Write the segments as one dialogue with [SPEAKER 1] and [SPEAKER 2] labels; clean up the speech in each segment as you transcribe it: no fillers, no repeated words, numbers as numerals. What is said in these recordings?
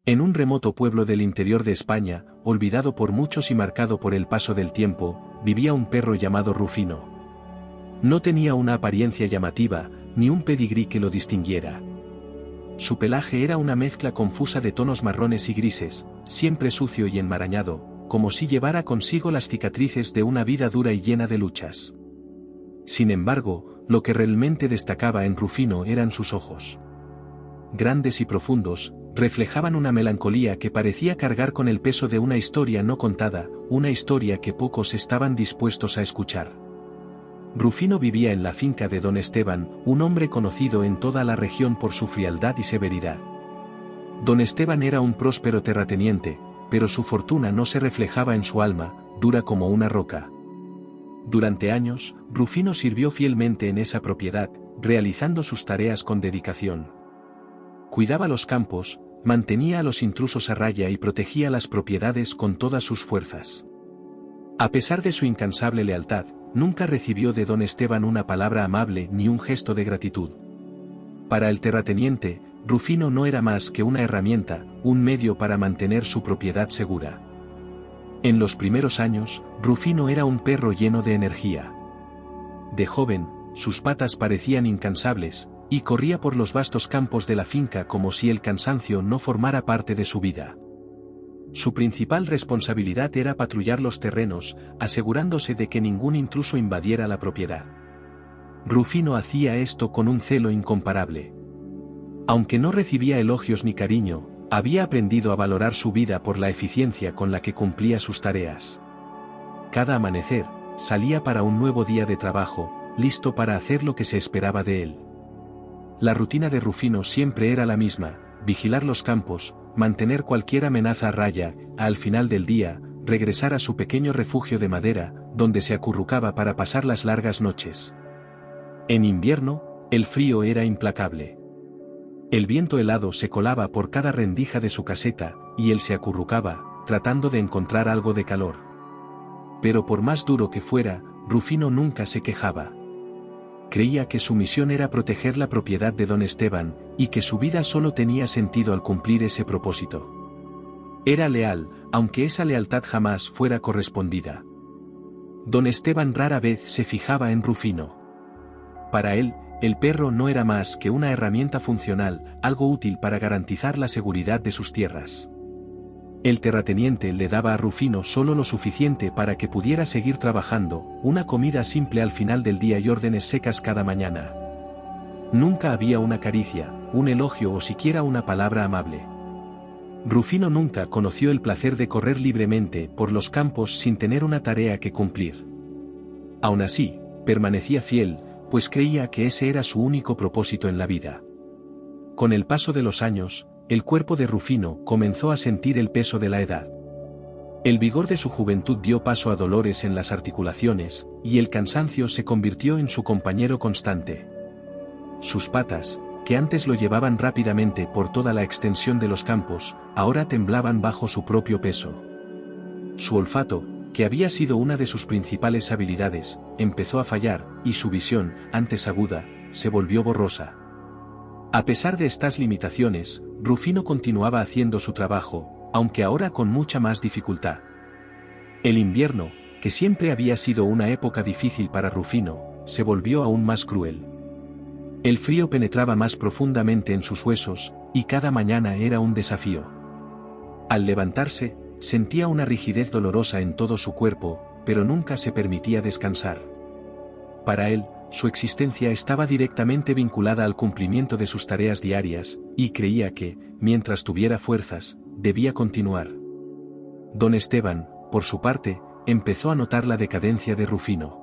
[SPEAKER 1] En un remoto pueblo del interior de España, olvidado por muchos y marcado por el paso del tiempo, vivía un perro llamado Rufino. No tenía una apariencia llamativa, ni un pedigrí que lo distinguiera. Su pelaje era una mezcla confusa de tonos marrones y grises, siempre sucio y enmarañado, como si llevara consigo las cicatrices de una vida dura y llena de luchas. Sin embargo, lo que realmente destacaba en Rufino eran sus ojos. Grandes y profundos, reflejaban una melancolía que parecía cargar con el peso de una historia no contada, una historia que pocos estaban dispuestos a escuchar. Rufino vivía en la finca de don Esteban, un hombre conocido en toda la región por su frialdad y severidad. Don Esteban era un próspero terrateniente, pero su fortuna no se reflejaba en su alma, dura como una roca. Durante años, Rufino sirvió fielmente en esa propiedad, realizando sus tareas con dedicación. Cuidaba los campos, mantenía a los intrusos a raya y protegía las propiedades con todas sus fuerzas. A pesar de su incansable lealtad, nunca recibió de don Esteban una palabra amable ni un gesto de gratitud. Para el terrateniente, Rufino no era más que una herramienta, un medio para mantener su propiedad segura. En los primeros años, Rufino era un perro lleno de energía. De joven, sus patas parecían incansables, y corría por los vastos campos de la finca como si el cansancio no formara parte de su vida. Su principal responsabilidad era patrullar los terrenos, asegurándose de que ningún intruso invadiera la propiedad. Rufino hacía esto con un celo incomparable. Aunque no recibía elogios ni cariño, había aprendido a valorar su vida por la eficiencia con la que cumplía sus tareas. Cada amanecer, salía para un nuevo día de trabajo, listo para hacer lo que se esperaba de él. La rutina de Rufino siempre era la misma: vigilar los campos, mantener cualquier amenaza a raya, al final del día, regresar a su pequeño refugio de madera, donde se acurrucaba para pasar las largas noches. En invierno, el frío era implacable. El viento helado se colaba por cada rendija de su caseta, y él se acurrucaba, tratando de encontrar algo de calor. Pero por más duro que fuera, Rufino nunca se quejaba. Creía que su misión era proteger la propiedad de don Esteban, y que su vida solo tenía sentido al cumplir ese propósito. Era leal, aunque esa lealtad jamás fuera correspondida. Don Esteban rara vez se fijaba en Rufino. Para él, el perro no era más que una herramienta funcional, algo útil para garantizar la seguridad de sus tierras. El terrateniente le daba a Rufino solo lo suficiente para que pudiera seguir trabajando, una comida simple al final del día y órdenes secas cada mañana. Nunca había una caricia, un elogio o siquiera una palabra amable. Rufino nunca conoció el placer de correr libremente por los campos sin tener una tarea que cumplir. Aún así, permanecía fiel, pues creía que ese era su único propósito en la vida. Con el paso de los años, el cuerpo de Rufino comenzó a sentir el peso de la edad. El vigor de su juventud dio paso a dolores en las articulaciones, y el cansancio se convirtió en su compañero constante. Sus patas, que antes lo llevaban rápidamente por toda la extensión de los campos, ahora temblaban bajo su propio peso. Su olfato, que había sido una de sus principales habilidades, empezó a fallar, y su visión, antes aguda, se volvió borrosa. A pesar de estas limitaciones, Rufino continuaba haciendo su trabajo, aunque ahora con mucha más dificultad. El invierno, que siempre había sido una época difícil para Rufino, se volvió aún más cruel. El frío penetraba más profundamente en sus huesos, y cada mañana era un desafío. Al levantarse, sentía una rigidez dolorosa en todo su cuerpo, pero nunca se permitía descansar. Para él, su existencia estaba directamente vinculada al cumplimiento de sus tareas diarias, y creía que, mientras tuviera fuerzas, debía continuar. Don Esteban, por su parte, empezó a notar la decadencia de Rufino.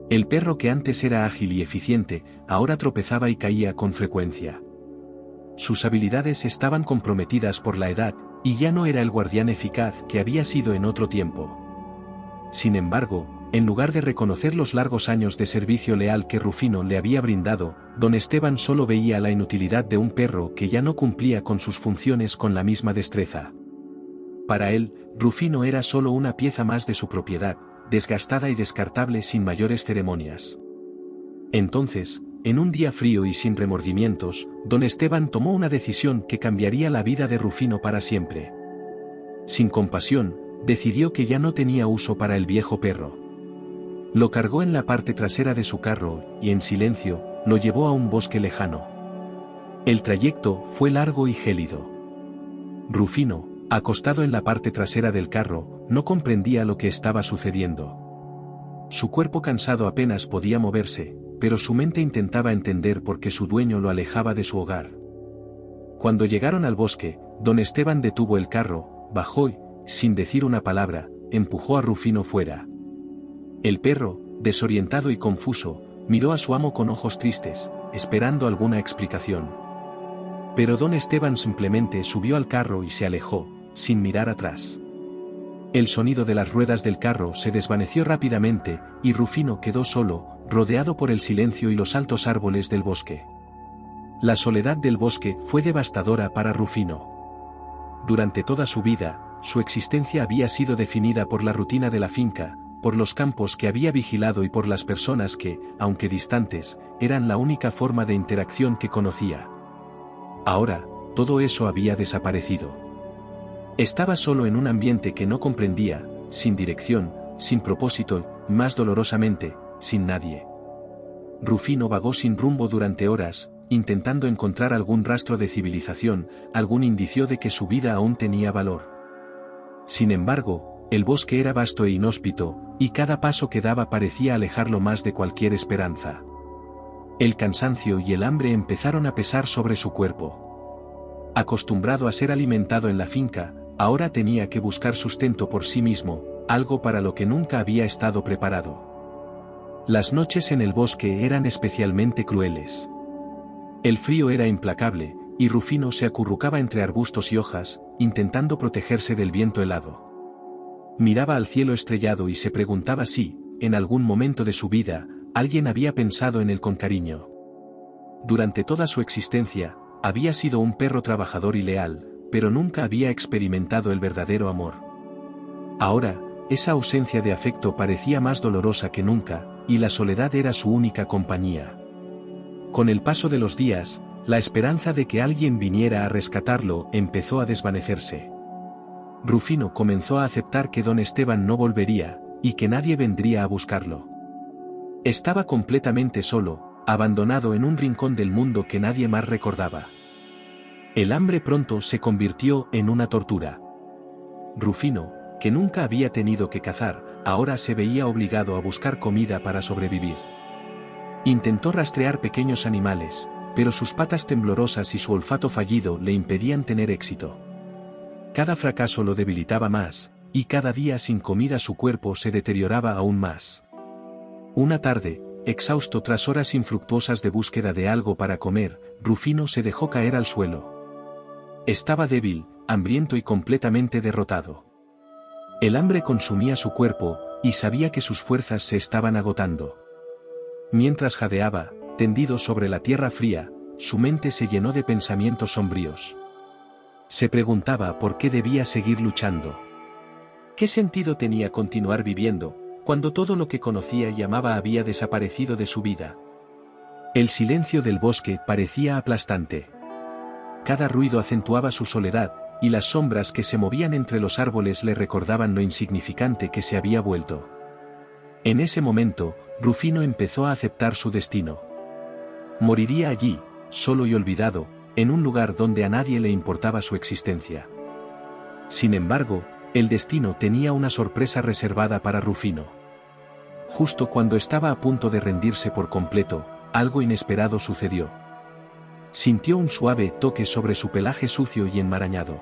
[SPEAKER 1] El perro que antes era ágil y eficiente, ahora tropezaba y caía con frecuencia. Sus habilidades estaban comprometidas por la edad, y ya no era el guardián eficaz que había sido en otro tiempo. Sin embargo, en lugar de reconocer los largos años de servicio leal que Rufino le había brindado, don Esteban solo veía la inutilidad de un perro que ya no cumplía con sus funciones con la misma destreza. Para él, Rufino era solo una pieza más de su propiedad, desgastada y descartable sin mayores ceremonias. Entonces, en un día frío y sin remordimientos, don Esteban tomó una decisión que cambiaría la vida de Rufino para siempre. Sin compasión, decidió que ya no tenía uso para el viejo perro. Lo cargó en la parte trasera de su carro, y en silencio, lo llevó a un bosque lejano. El trayecto fue largo y gélido. Rufino, acostado en la parte trasera del carro, no comprendía lo que estaba sucediendo. Su cuerpo cansado apenas podía moverse, pero su mente intentaba entender por qué su dueño lo alejaba de su hogar. Cuando llegaron al bosque, don Esteban detuvo el carro, bajó y, sin decir una palabra, empujó a Rufino fuera. El perro, desorientado y confuso, miró a su amo con ojos tristes, esperando alguna explicación. Pero don Esteban simplemente subió al carro y se alejó, sin mirar atrás. El sonido de las ruedas del carro se desvaneció rápidamente, y Rufino quedó solo, rodeado por el silencio y los altos árboles del bosque. La soledad del bosque fue devastadora para Rufino. Durante toda su vida, su existencia había sido definida por la rutina de la finca, por los campos que había vigilado y por las personas que, aunque distantes, eran la única forma de interacción que conocía. Ahora, todo eso había desaparecido. Estaba solo en un ambiente que no comprendía, sin dirección, sin propósito, y, más dolorosamente, sin nadie. Rufino vagó sin rumbo durante horas, intentando encontrar algún rastro de civilización, algún indicio de que su vida aún tenía valor. Sin embargo, el bosque era vasto e inhóspito, y cada paso que daba parecía alejarlo más de cualquier esperanza. El cansancio y el hambre empezaron a pesar sobre su cuerpo. Acostumbrado a ser alimentado en la finca, ahora tenía que buscar sustento por sí mismo, algo para lo que nunca había estado preparado. Las noches en el bosque eran especialmente crueles. El frío era implacable, y Rufino se acurrucaba entre arbustos y hojas, intentando protegerse del viento helado. Miraba al cielo estrellado y se preguntaba si, en algún momento de su vida, alguien había pensado en él con cariño. Durante toda su existencia, había sido un perro trabajador y leal, pero nunca había experimentado el verdadero amor. Ahora, esa ausencia de afecto parecía más dolorosa que nunca, y la soledad era su única compañía. Con el paso de los días, la esperanza de que alguien viniera a rescatarlo empezó a desvanecerse. Rufino comenzó a aceptar que don Esteban no volvería, y que nadie vendría a buscarlo. Estaba completamente solo, abandonado en un rincón del mundo que nadie más recordaba. El hambre pronto se convirtió en una tortura. Rufino, que nunca había tenido que cazar, ahora se veía obligado a buscar comida para sobrevivir. Intentó rastrear pequeños animales, pero sus patas temblorosas y su olfato fallido le impedían tener éxito. Cada fracaso lo debilitaba más, y cada día sin comida su cuerpo se deterioraba aún más. Una tarde, exhausto tras horas infructuosas de búsqueda de algo para comer, Rufino se dejó caer al suelo. Estaba débil, hambriento y completamente derrotado. El hambre consumía su cuerpo, y sabía que sus fuerzas se estaban agotando. Mientras jadeaba, tendido sobre la tierra fría, su mente se llenó de pensamientos sombríos. Se preguntaba por qué debía seguir luchando. ¿Qué sentido tenía continuar viviendo, cuando todo lo que conocía y amaba había desaparecido de su vida? El silencio del bosque parecía aplastante. Cada ruido acentuaba su soledad, y las sombras que se movían entre los árboles le recordaban lo insignificante que se había vuelto. En ese momento, Rufino empezó a aceptar su destino. Moriría allí, solo y olvidado, en un lugar donde a nadie le importaba su existencia. Sin embargo, el destino tenía una sorpresa reservada para Rufino. Justo cuando estaba a punto de rendirse por completo, algo inesperado sucedió. Sintió un suave toque sobre su pelaje sucio y enmarañado.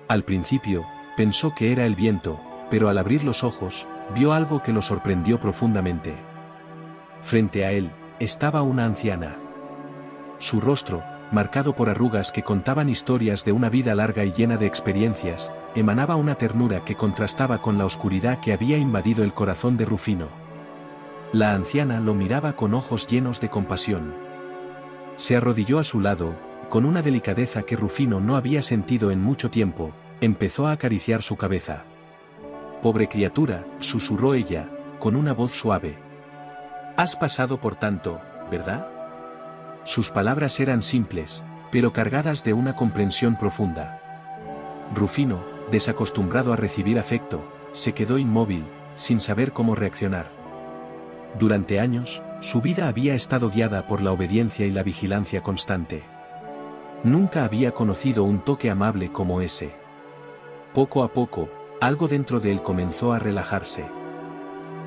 [SPEAKER 1] Al principio, pensó que era el viento, pero al abrir los ojos, vio algo que lo sorprendió profundamente. Frente a él, estaba una anciana. Su rostro, marcado por arrugas que contaban historias de una vida larga y llena de experiencias, emanaba una ternura que contrastaba con la oscuridad que había invadido el corazón de Rufino. La anciana lo miraba con ojos llenos de compasión. Se arrodilló a su lado, con una delicadeza que Rufino no había sentido en mucho tiempo, empezó a acariciar su cabeza. «Pobre criatura», susurró ella, con una voz suave. «Has pasado por tanto, ¿verdad? Sus palabras eran simples, pero cargadas de una comprensión profunda. Rufino, desacostumbrado a recibir afecto, se quedó inmóvil, sin saber cómo reaccionar. Durante años, su vida había estado guiada por la obediencia y la vigilancia constante. Nunca había conocido un toque amable como ese. Poco a poco, algo dentro de él comenzó a relajarse.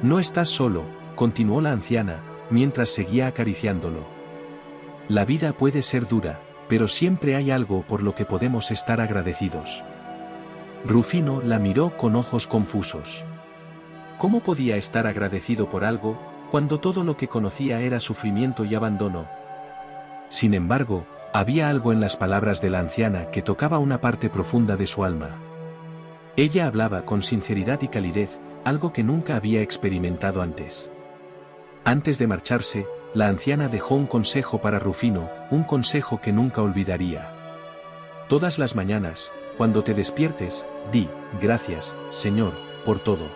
[SPEAKER 1] No estás solo, continuó la anciana, mientras seguía acariciándolo. La vida puede ser dura, pero siempre hay algo por lo que podemos estar agradecidos. Rufino la miró con ojos confusos. ¿Cómo podía estar agradecido por algo, cuando todo lo que conocía era sufrimiento y abandono? Sin embargo, había algo en las palabras de la anciana que tocaba una parte profunda de su alma. Ella hablaba con sinceridad y calidez, algo que nunca había experimentado antes. Antes de marcharse, la anciana dejó un consejo para Rufino, un consejo que nunca olvidaría. Todas las mañanas, cuando te despiertes, di, gracias, Señor, por todo.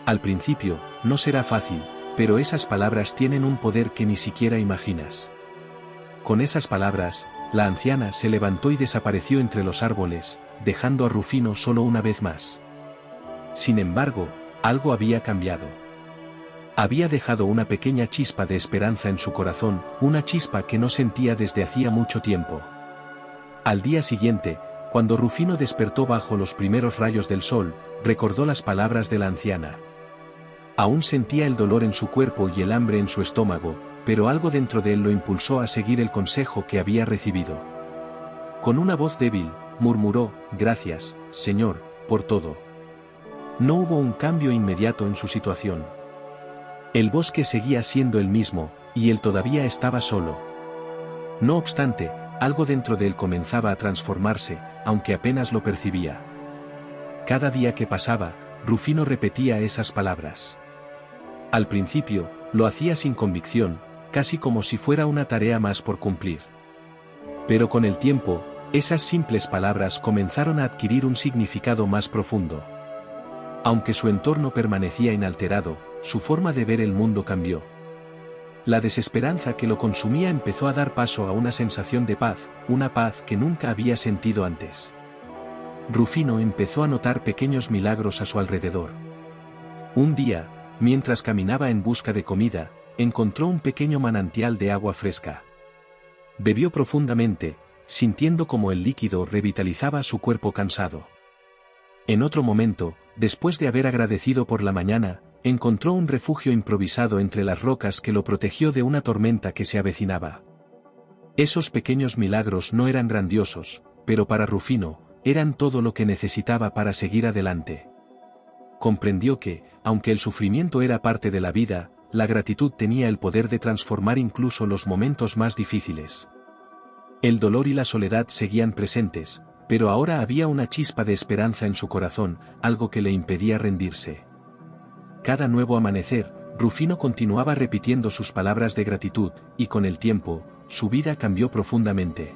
[SPEAKER 1] Al principio, no será fácil, pero esas palabras tienen un poder que ni siquiera imaginas. Con esas palabras, la anciana se levantó y desapareció entre los árboles, dejando a Rufino solo una vez más. Sin embargo, algo había cambiado. Había dejado una pequeña chispa de esperanza en su corazón, una chispa que no sentía desde hacía mucho tiempo. Al día siguiente, cuando Rufino despertó bajo los primeros rayos del sol, recordó las palabras de la anciana. Aún sentía el dolor en su cuerpo y el hambre en su estómago, pero algo dentro de él lo impulsó a seguir el consejo que había recibido. Con una voz débil, murmuró, gracias, Señor, por todo. No hubo un cambio inmediato en su situación. El bosque seguía siendo el mismo, y él todavía estaba solo. No obstante, algo dentro de él comenzaba a transformarse, aunque apenas lo percibía. Cada día que pasaba, Rufino repetía esas palabras. Al principio, lo hacía sin convicción, casi como si fuera una tarea más por cumplir. Pero con el tiempo, esas simples palabras comenzaron a adquirir un significado más profundo. Aunque su entorno permanecía inalterado, su forma de ver el mundo cambió. La desesperanza que lo consumía empezó a dar paso a una sensación de paz, una paz que nunca había sentido antes. Rufino empezó a notar pequeños milagros a su alrededor. Un día, mientras caminaba en busca de comida, encontró un pequeño manantial de agua fresca. Bebió profundamente, sintiendo cómo el líquido revitalizaba su cuerpo cansado. En otro momento, después de haber agradecido por la mañana, encontró un refugio improvisado entre las rocas que lo protegió de una tormenta que se avecinaba. Esos pequeños milagros no eran grandiosos, pero para Rufino, eran todo lo que necesitaba para seguir adelante. Comprendió que, aunque el sufrimiento era parte de la vida, la gratitud tenía el poder de transformar incluso los momentos más difíciles. El dolor y la soledad seguían presentes, pero ahora había una chispa de esperanza en su corazón, algo que le impedía rendirse. Cada nuevo amanecer, Rufino continuaba repitiendo sus palabras de gratitud, y con el tiempo, su vida cambió profundamente.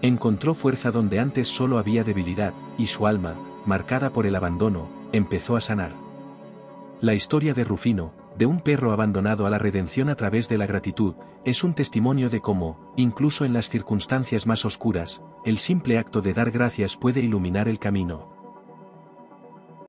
[SPEAKER 1] Encontró fuerza donde antes solo había debilidad, y su alma, marcada por el abandono, empezó a sanar. La historia de Rufino, de un perro abandonado a la redención a través de la gratitud, es un testimonio de cómo, incluso en las circunstancias más oscuras, el simple acto de dar gracias puede iluminar el camino.